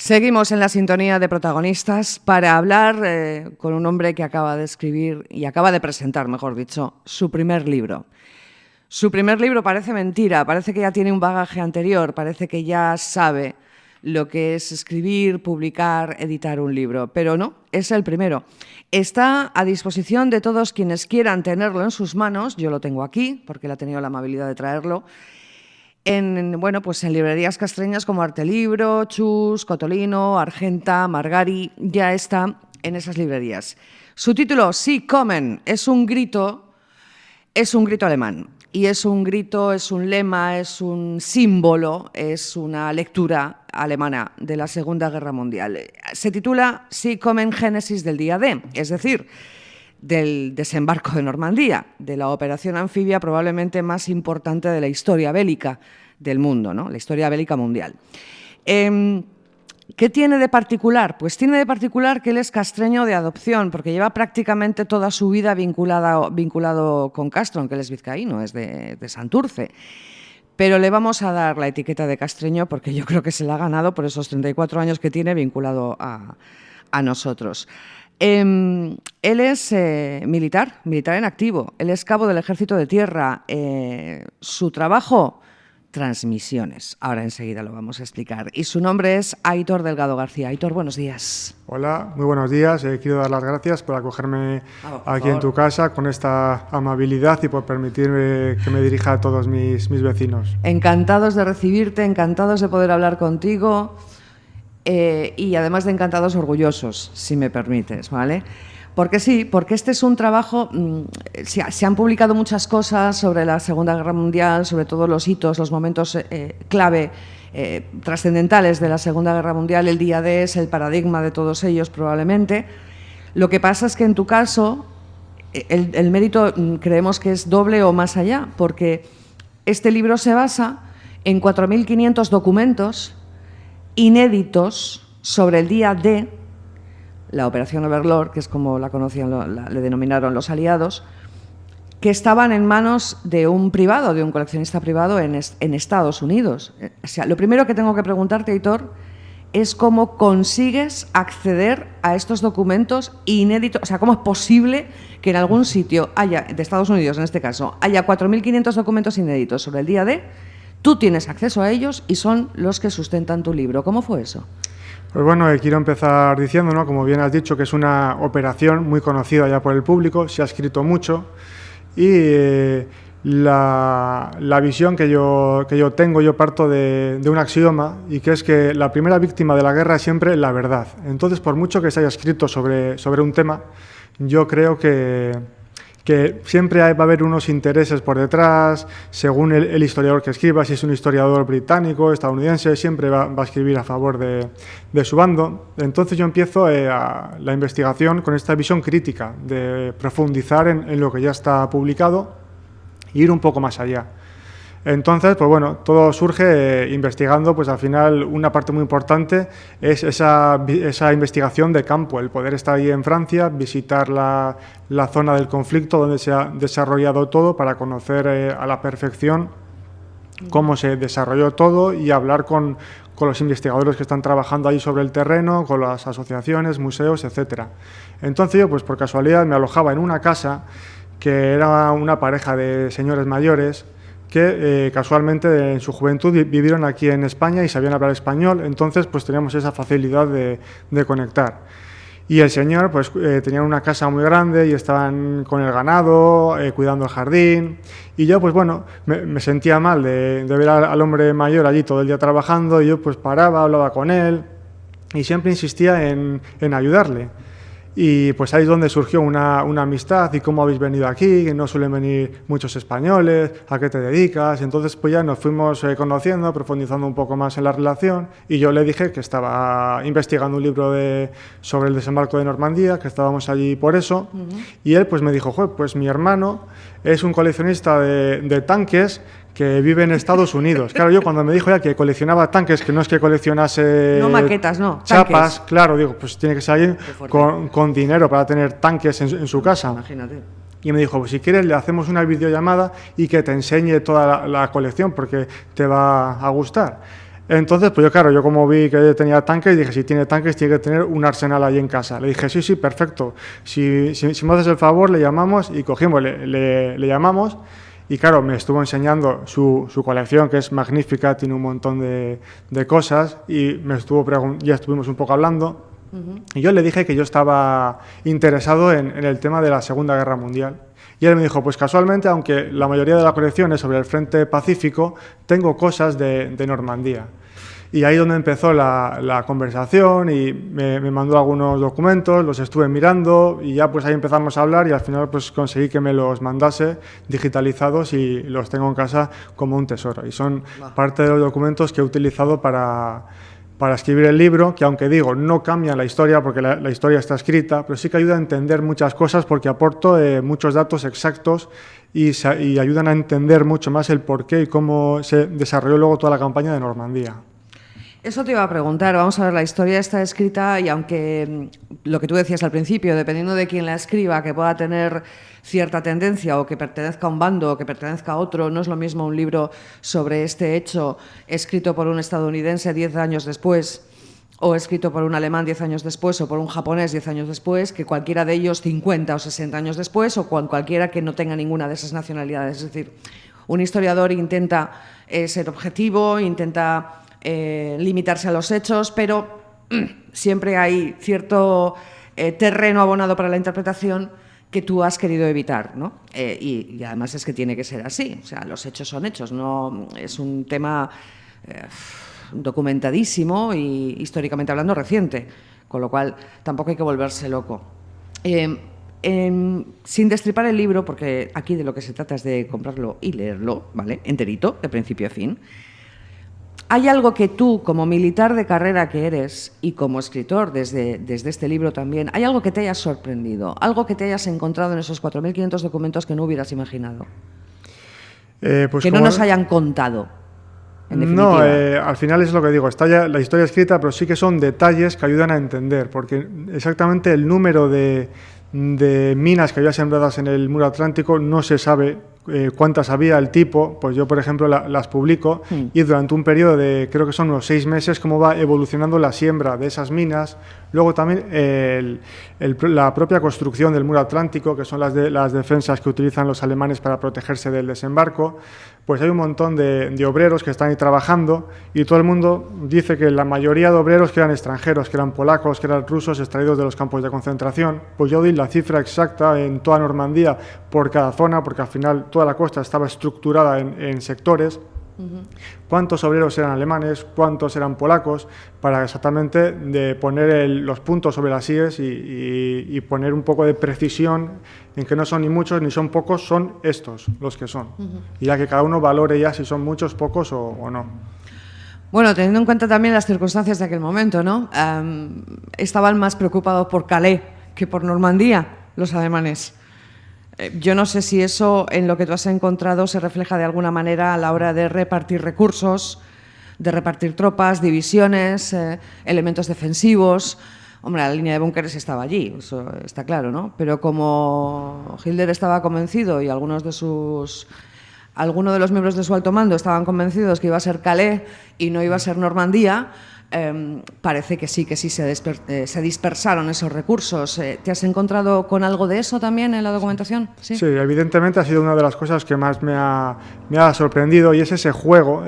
Seguimos en la sintonía de protagonistas para hablar con un hombre que acaba de escribir y acaba de presentar, mejor dicho, su primer libro. Su primer libro parece mentira, parece que ya tiene un bagaje anterior, parece que ya sabe lo que es escribir, publicar, editar un libro, pero no, es el primero. Está a disposición de todos quienes quieran tenerlo en sus manos, yo lo tengo aquí porque él ha tenido la amabilidad de traerlo, en librerías castreñas como Artelibro, Chus, Cotolino, Argenta, Margari, ya está en esas librerías. Su título, Sie kommen, es un grito alemán. Y es un grito, es un lema, es un símbolo, es una lectura alemana de la Segunda Guerra Mundial. Se titula Sie kommen, Génesis del día D, es decir, del desembarco de Normandía, de la operación anfibia probablemente más importante de la historia bélica del mundo, ¿no? La historia bélica mundial. ¿Qué tiene de particular? Pues tiene de particular que él es castreño de adopción, porque lleva prácticamente toda su vida vinculado con Castro, aunque él es vizcaíno, es de Santurce. Pero le vamos a dar la etiqueta de castreño porque yo creo que se la ha ganado por esos 34 años que tiene vinculado a nosotros. Él es militar en activo, él es cabo del Ejército de Tierra. Su trabajo, transmisiones. Ahora enseguida lo vamos a explicar. Y su nombre es Aitor Delgado García. Aitor, buenos días. Hola, muy buenos días. Quiero dar las gracias por acogerme aquí en tu casa con esta amabilidad y por permitirme que me dirija a todos mis vecinos. Encantados de recibirte, encantados de poder hablar contigo. Y además de encantados, orgullosos, si me permites, ¿vale? Porque sí, porque este es un trabajo, se han publicado muchas cosas sobre la Segunda Guerra Mundial, sobre todos los hitos, los momentos clave, trascendentales de la Segunda Guerra Mundial. El día D es el paradigma de todos ellos, probablemente. Lo que pasa es que en tu caso, el mérito creemos que es doble o más allá, porque este libro se basa en 4.500 documentos inéditos sobre el día D, la Operación Overlord, que es como la conocían, le denominaron los aliados, que estaban en manos de un privado, de un coleccionista privado en Estados Unidos. O sea, lo primero que tengo que preguntarte, Aitor, es cómo consigues acceder a estos documentos inéditos. O sea, cómo es posible que en algún sitio haya, de Estados Unidos en este caso, haya 4.500 documentos inéditos sobre el día D. Tú tienes acceso a ellos y son los que sustentan tu libro. ¿Cómo fue eso? Pues bueno, quiero empezar diciendo, ¿no? Como bien has dicho, que es una operación muy conocida ya por el público, se ha escrito mucho y la visión que yo tengo, yo parto de un axioma, y que es que la primera víctima de la guerra es siempre la verdad. Entonces, por mucho que se haya escrito sobre un tema, yo creo que siempre va a haber unos intereses por detrás, según el historiador que escriba. Si es un historiador británico, estadounidense, siempre va a escribir a favor de su bando. Entonces yo empiezo la investigación con esta visión crítica, de profundizar en lo que ya está publicado e ir un poco más allá. Entonces, pues bueno, todo surge investigando. Pues al final una parte muy importante es esa investigación de campo, el poder estar ahí en Francia, visitar la zona del conflicto donde se ha desarrollado todo, para conocer a la perfección cómo se desarrolló todo y hablar con los investigadores que están trabajando ahí sobre el terreno, con las asociaciones, museos, etcétera. Entonces yo, pues por casualidad, me alojaba en una casa que era una pareja de señores mayores que casualmente en su juventud vivieron aquí en España y sabían hablar español. Entonces pues teníamos esa facilidad de conectar. Y el señor pues tenía una casa muy grande y estaban con el ganado, cuidando el jardín, y yo pues bueno, me sentía mal de ver al hombre mayor allí todo el día trabajando, y yo pues paraba, hablaba con él y siempre insistía en ayudarle. Y pues ahí es donde surgió una amistad. ¿Y cómo habéis venido aquí? Que no suelen venir muchos españoles. ¿A qué te dedicas? Entonces pues ya nos fuimos conociendo, profundizando un poco más en la relación, y yo le dije que estaba investigando un libro sobre el desembarco de Normandía, que estábamos allí por eso. Y él pues me dijo: pues mi hermano es un coleccionista de tanques que vive en Estados Unidos. Claro, yo cuando me dijo ya que coleccionaba tanques, que no es que coleccionase... No maquetas, no, chapas, tanques. Claro, digo, pues tiene que ser alguien con dinero para tener tanques en su casa. Imagínate. Y me dijo: pues si quieres le hacemos una videollamada y que te enseñe toda la colección, porque te va a gustar. Entonces, pues yo como vi que tenía tanques, dije, si tiene tanques, tiene que tener un arsenal ahí en casa. Le dije, sí, perfecto. Si me haces el favor, le llamamos y cogimos, le llamamos. Y claro, me estuvo enseñando su colección, que es magnífica, tiene un montón de cosas, y ya estuvimos un poco hablando. Y yo le dije que yo estaba interesado en el tema de la Segunda Guerra Mundial. Y él me dijo, pues casualmente, aunque la mayoría de la colección es sobre el frente pacífico, tengo cosas de Normandía. Y ahí donde empezó la conversación y me mandó algunos documentos, los estuve mirando y ya pues ahí empezamos a hablar y al final pues conseguí que me los mandase digitalizados y los tengo en casa como un tesoro. Y son parte de los documentos que he utilizado para escribir el libro, que aunque digo, no cambian la historia porque la historia está escrita, pero sí que ayuda a entender muchas cosas porque aporto muchos datos exactos y ayudan a entender mucho más el porqué y cómo se desarrolló luego toda la campaña de Normandía. Eso te iba a preguntar. Vamos a ver, la historia está escrita y aunque lo que tú decías al principio, dependiendo de quién la escriba, que pueda tener cierta tendencia o que pertenezca a un bando o que pertenezca a otro, no es lo mismo un libro sobre este hecho escrito por un estadounidense 10 años después o escrito por un alemán 10 años después o por un japonés 10 años después, que cualquiera de ellos 50 o 60 años después o cualquiera que no tenga ninguna de esas nacionalidades. Es decir, un historiador intenta ser objetivo, intenta limitarse a los hechos, pero siempre hay cierto terreno abonado para la interpretación que tú has querido evitar, ¿no? Y además es que tiene que ser así, o sea, los hechos son hechos, no es un tema documentadísimo y históricamente hablando reciente, con lo cual tampoco hay que volverse loco. Sin destripar el libro, porque aquí de lo que se trata es de comprarlo y leerlo, ¿vale? Enterito, de principio a fin. ¿Hay algo que tú, como militar de carrera que eres y como escritor desde este libro también, hay algo que te haya sorprendido, algo que te hayas encontrado en esos 4.500 documentos que no hubieras imaginado? Pues que no nos hayan contado, en definitiva. No, al final es lo que digo, está ya la historia escrita, pero sí que son detalles que ayudan a entender, porque exactamente el número de minas que había sembradas en el muro atlántico no se sabe cuántas había, el tipo, pues yo por ejemplo las publico y durante un periodo de creo que son unos 6 meses cómo va evolucionando la siembra de esas minas, luego también la propia construcción del muro atlántico, que son las defensas que utilizan los alemanes para protegerse del desembarco, pues hay un montón de obreros que están ahí trabajando y todo el mundo dice que la mayoría de obreros que eran extranjeros, que eran polacos, que eran rusos extraídos de los campos de concentración. Pues yo doy la cifra exacta en toda Normandía por cada zona, porque al final toda la costa estaba estructurada en sectores. Cuántos obreros eran alemanes, cuántos eran polacos, para exactamente de poner los puntos sobre las íes y poner un poco de precisión en que no son ni muchos ni son pocos, son estos los que son. Y ya que cada uno valore ya si son muchos, pocos o no. Bueno, teniendo en cuenta también las circunstancias de aquel momento, ¿no? Estaban más preocupados por Calais que por Normandía, los alemanes. Yo no sé si eso, en lo que tú has encontrado, se refleja de alguna manera a la hora de repartir recursos, de repartir tropas, divisiones, elementos defensivos. Hombre, la línea de búnkeres estaba allí, eso está claro, ¿no? Pero como Hitler estaba convencido y algunos de los miembros de su alto mando estaban convencidos que iba a ser Calais y no iba a ser Normandía, parece que sí se dispersaron esos recursos. ¿Te has encontrado con algo de eso también en la documentación? Sí, evidentemente ha sido una de las cosas que más me ha sorprendido y es ese juego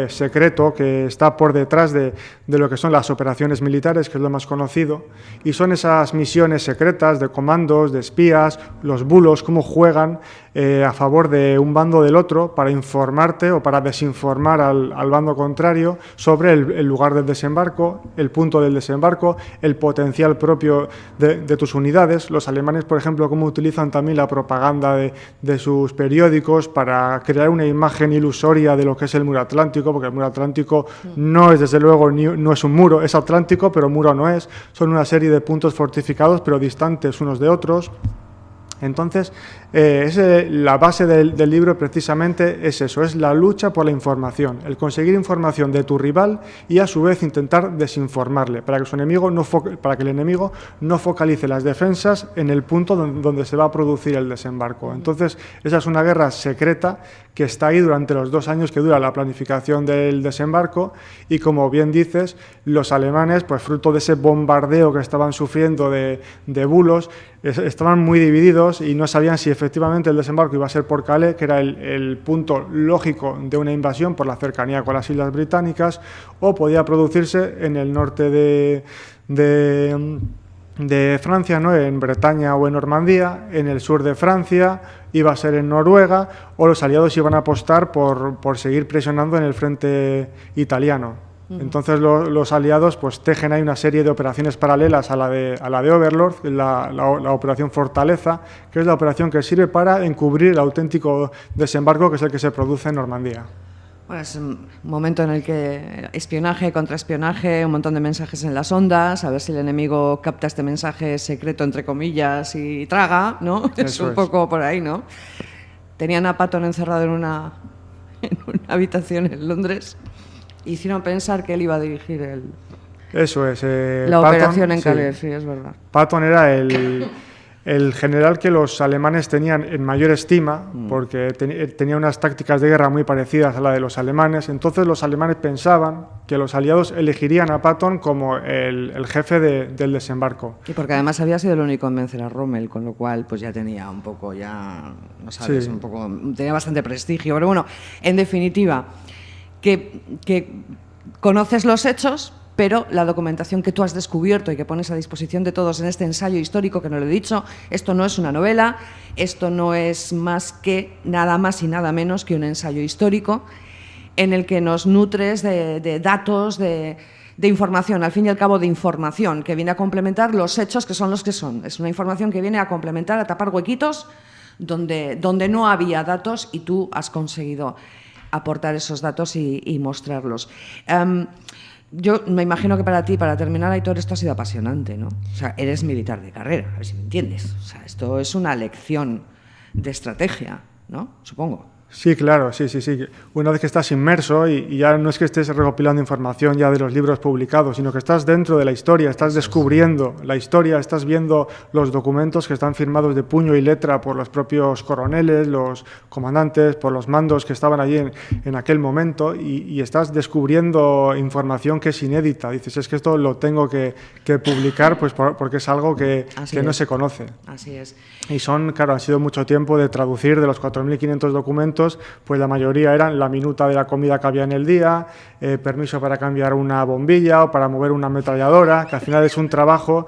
secreto que está por detrás de lo que son las operaciones militares, que es lo más conocido, y son esas misiones secretas de comandos, de espías, los bulos, cómo juegan a favor de un bando o del otro para informarte o para desinformar al bando contrario sobre el lugar del desembarco, el punto del desembarco, el potencial propio de tus unidades. Los alemanes, por ejemplo, cómo utilizan también la propaganda de sus periódicos para crear una imagen ilusoria de lo que es el muro atlántico, porque el muro atlántico no es desde luego no es un muro, es atlántico, pero muro no es. Son una serie de puntos fortificados, pero distantes unos de otros. Entonces, la base del libro precisamente es eso, es la lucha por la información, el conseguir información de tu rival y a su vez intentar desinformarle, para que el enemigo no focalice las defensas en el punto donde se va a producir el desembarco. Entonces, esa es una guerra secreta que está ahí durante los 2 años que dura la planificación del desembarco, y como bien dices, los alemanes, pues fruto de ese bombardeo que estaban sufriendo de bulos, estaban muy divididos y no sabían si efectivamente el desembarco iba a ser por Calais, que era el punto lógico de una invasión por la cercanía con las Islas Británicas, o podía producirse en el norte de Francia, ¿no? En Bretaña o en Normandía, en el sur de Francia iba a ser en Noruega, o los aliados iban a apostar por seguir presionando en el frente italiano. Entonces los aliados pues tejen ahí una serie de operaciones paralelas a la de Overlord, la operación Fortaleza, que es la operación que sirve para encubrir el auténtico desembarco, que es el que se produce en Normandía. Bueno, es un momento en el que espionaje, contraespionaje, un montón de mensajes en las ondas, a ver si el enemigo capta este mensaje secreto, entre comillas, y traga, ¿no? Es un poco por ahí, ¿no? Tenían a Patton encerrado en una habitación en Londres. Hicieron pensar que él iba a dirigir Eso es. La operación en Calais, sí, es verdad. Patton era el general que los alemanes tenían en mayor estima, porque tenía unas tácticas de guerra muy parecidas a la de los alemanes. Entonces los alemanes pensaban que los aliados elegirían a Patton como el jefe del desembarco. Y porque además había sido el único en vencer a Rommel, con lo cual pues ya tenía un poco, no sabes, un poco, tenía bastante prestigio. Pero bueno, en definitiva, que conoces los hechos, pero la documentación que tú has descubierto y que pones a disposición de todos en este ensayo histórico, que no lo he dicho, esto no es una novela, esto no es nada más y nada menos que un ensayo histórico en el que nos nutres de datos, de información, al fin y al cabo de información, que viene a complementar los hechos que son los que son. Es una información que viene a complementar, a tapar huequitos donde no había datos y tú has conseguido aportar esos datos y mostrarlos. Yo me imagino que para ti, para terminar, Aitor, esto ha sido apasionante, ¿no? O sea, eres militar de carrera, a ver si me entiendes. O sea, esto es una lección de estrategia, ¿no? Supongo. Sí, claro, sí. Una vez que estás inmerso y ya no es que estés recopilando información ya de los libros publicados, sino que estás dentro de la historia, estás descubriendo la historia, estás viendo los documentos que están firmados de puño y letra por los propios coroneles, los comandantes, por los mandos que estaban allí en aquel momento, y estás descubriendo información que es inédita. Dices, es que esto lo tengo que publicar pues porque es algo que no se conoce. Así es. Y han sido mucho tiempo de traducir de los 4.500 documentos, pues la mayoría eran la minuta de la comida que había en el día, permiso para cambiar una bombilla o para mover una ametralladora, que al final es un trabajo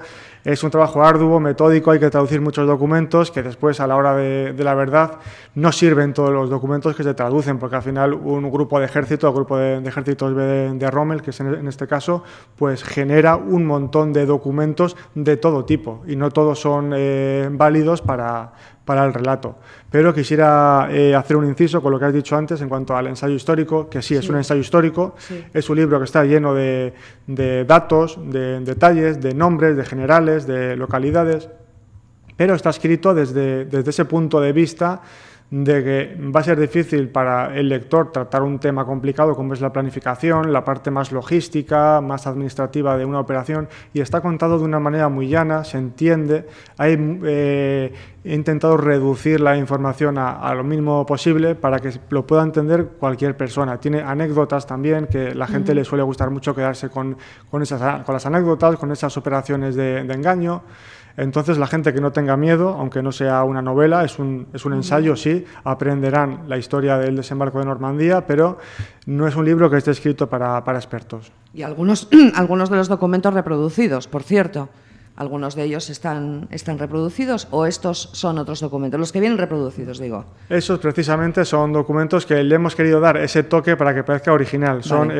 arduo, metódico, hay que traducir muchos documentos que después a la hora de la verdad no sirven todos los documentos que se traducen, porque al final un grupo de ejército, el grupo de ejércitos de Rommel, que es en este caso, pues genera un montón de documentos de todo tipo y no todos son válidos para el relato. Pero quisiera hacer un inciso con lo que has dicho antes en cuanto al ensayo histórico, que sí, es un ensayo histórico, es un libro que está lleno de datos, de detalles, de nombres, de generales, de localidades, pero está escrito desde ese punto de vista de que va a ser difícil para el lector tratar un tema complicado como es la planificación, la parte más logística, más administrativa de una operación, y está contado de una manera muy llana, se entiende. He intentado reducir la información a lo mínimo posible para que lo pueda entender cualquier persona. Tiene anécdotas también, que a la gente le suele gustar mucho quedarse con las anécdotas, con esas operaciones de engaño. Entonces, la gente que no tenga miedo, aunque no sea una novela, es un ensayo, sí, aprenderán la historia del desembarco de Normandía, pero no es un libro que esté escrito para expertos. Y algunos de los documentos reproducidos, por cierto. ¿Algunos de ellos están reproducidos o estos son otros documentos? Los que vienen reproducidos, digo. Esos precisamente son documentos que le hemos querido dar ese toque para que parezca original. Son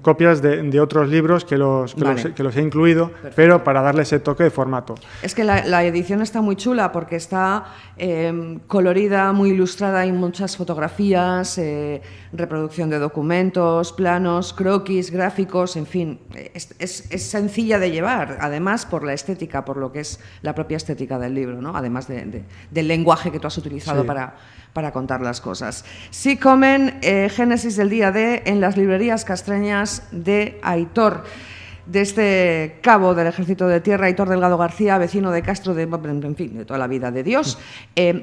copias de otros libros que los he incluido, perfecto, pero para darle ese toque de formato. Es que la edición está muy chula porque está colorida, muy ilustrada, hay muchas fotografías, reproducción de documentos, planos, croquis, gráficos, en fin, es sencilla de llevar, además por la estética, por lo que es la propia estética del libro, ¿no? Además del lenguaje que tú has utilizado para contar las cosas. Sí comen Génesis del día D en las librerías castreñas de Aitor. de este cabo del Ejército de Tierra, Aitor Delgado García, vecino de Castro, en fin, de toda la vida de Dios.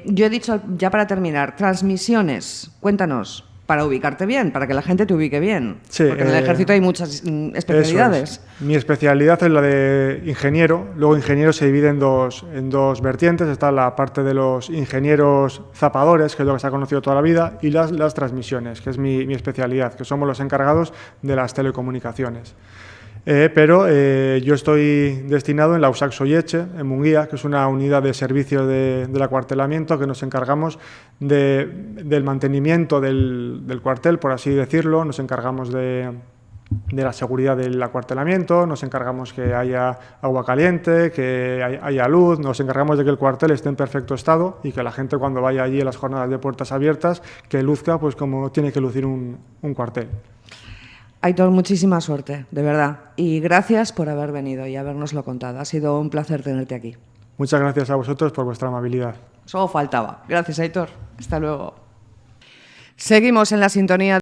Yo he dicho, ya para terminar, transmisiones, cuéntanos, para ubicarte bien, para que la gente te ubique bien. Sí, porque en el Ejército hay muchas especialidades. Mi especialidad es la de ingeniero. Luego ingeniero se divide en dos vertientes. Está la parte de los ingenieros zapadores, que es lo que se ha conocido toda la vida, y las transmisiones, que es mi especialidad, que somos los encargados de las telecomunicaciones. Pero yo estoy destinado en la USAC Soyeche, en Munguía, que es una unidad de servicio del acuartelamiento, que nos encargamos del mantenimiento del cuartel, por así decirlo. Nos encargamos de la seguridad del acuartelamiento, nos encargamos que haya agua caliente, que haya luz, nos encargamos de que el cuartel esté en perfecto estado y que la gente, cuando vaya allí a las jornadas de puertas abiertas, que luzca pues como tiene que lucir un cuartel. Aitor, muchísima suerte, de verdad. Y gracias por haber venido y habernoslo contado. Ha sido un placer tenerte aquí. Muchas gracias a vosotros por vuestra amabilidad. Solo faltaba. Gracias, Aitor. Hasta luego. Seguimos en la sintonía